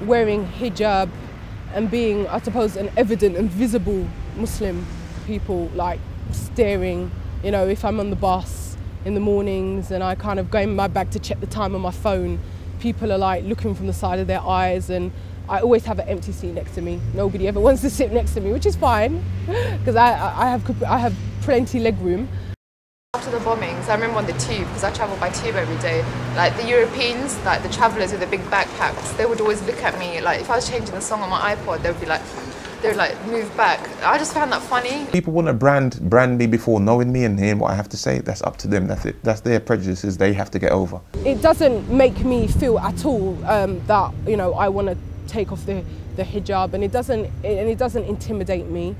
wearing hijab and being, I suppose, an evident and visible Muslim, people like staring, you know, if I'm on the bus in the mornings and I kind of go in my bag to check the time on my phone, people are like looking from the side of their eyes, and I always have an empty seat next to me. Nobody ever wants to sit next to me, which is fine, because I have plenty leg room. After the bombings, I remember on the tube, because I travel by tube every day, like the Europeans, like the travellers with the big backpacks, they would always look at me, like if I was changing the song on my iPod, they would like move back. I just found that funny. People want to brand me before knowing me and hearing what I have to say. That's up to them. That's it. That's their prejudices. They have to get over. It doesn't make me feel at all that, you know, I want to take off the hijab, and it doesn't intimidate me.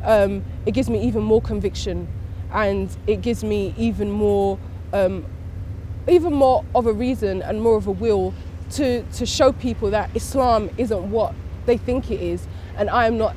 It gives me even more conviction, and it gives me even more of a reason and more of a will to show people that Islam isn't what they think it is, and I am not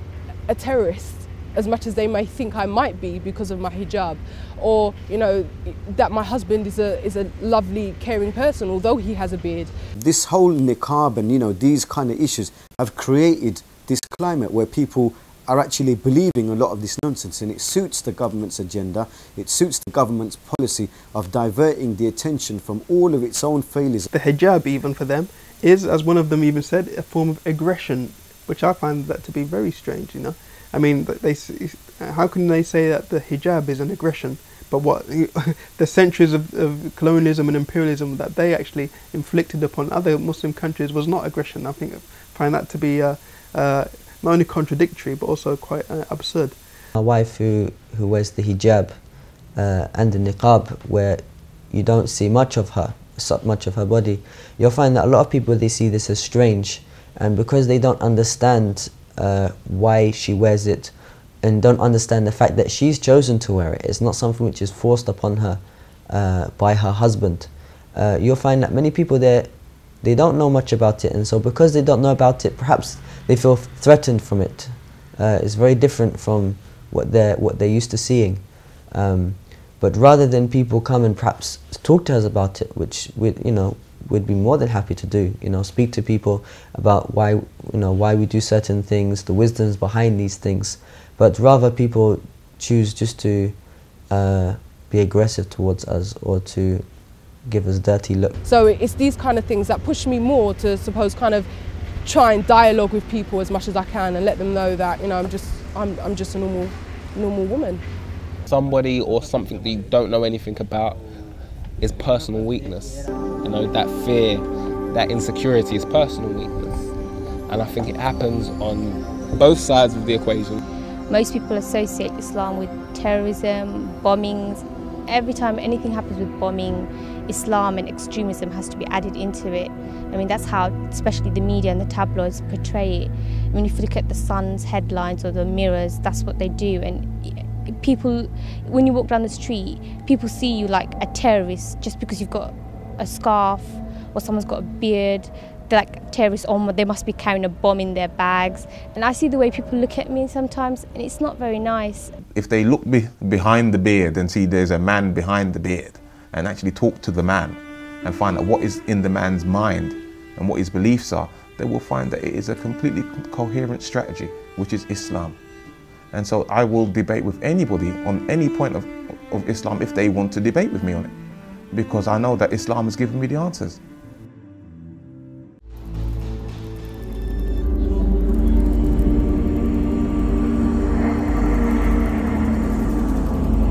a terrorist as much as they may think I might be because of my hijab, or, you know, that my husband is a lovely, caring person, although he has a beard. This whole niqab and, you know, these kind of issues have created this climate where people are actually believing a lot of this nonsense, and it suits the government's agenda, it suits the government's policy of diverting the attention from all of its own failures. The hijab, even for them, is, as one of them even said, a form of aggression, which I find that to be very strange, you know. I mean, how can they say that the hijab is an aggression, but what the centuries of colonialism and imperialism that they actually inflicted upon other Muslim countries was not aggression? I find that to be not only contradictory but also quite absurd. My wife who wears the hijab and the niqab, where you don't see much of her body, you'll find that a lot of people, they see this as strange, and because they don't understand why she wears it and don't understand the fact that she's chosen to wear it, it's not something which is forced upon her by her husband. You'll find that many people there, they don't know much about it, and so because they don't know about it, perhaps they feel threatened from it. It's very different from what they're used to seeing. But rather than people come and perhaps talk to us about it, which we'd be more than happy to do, speak to people about why we do certain things, the wisdoms behind these things, but rather people choose just to be aggressive towards us or to give us dirty look. So it's these kind of things that push me more to kind of try and dialogue with people as much as I can and let them know that, I'm just a normal woman. Somebody or something that you don't know anything about is personal weakness. That fear, that insecurity is personal weakness. And I think it happens on both sides of the equation. Most people associate Islam with terrorism, bombings. Every time anything happens with bombing, Islam and extremism has to be added into it. I mean, that's how especially the media and the tabloids portray it. I mean, if you look at the Sun's headlines or the Mirror's, that's what they do. And people, when you walk down the street, people see you like a terrorist just because you've got a scarf or someone's got a beard. They're like terrorists, or they must be carrying a bomb in their bags. And I see the way people look at me sometimes, and it's not very nice. If they look behind the beard and see there's a man behind the beard, and actually talk to the man and find out what is in the man's mind and what his beliefs are, they will find that it is a completely coherent strategy, which is Islam. And so I will debate with anybody on any point of Islam if they want to debate with me on it, because I know that Islam has given me the answers.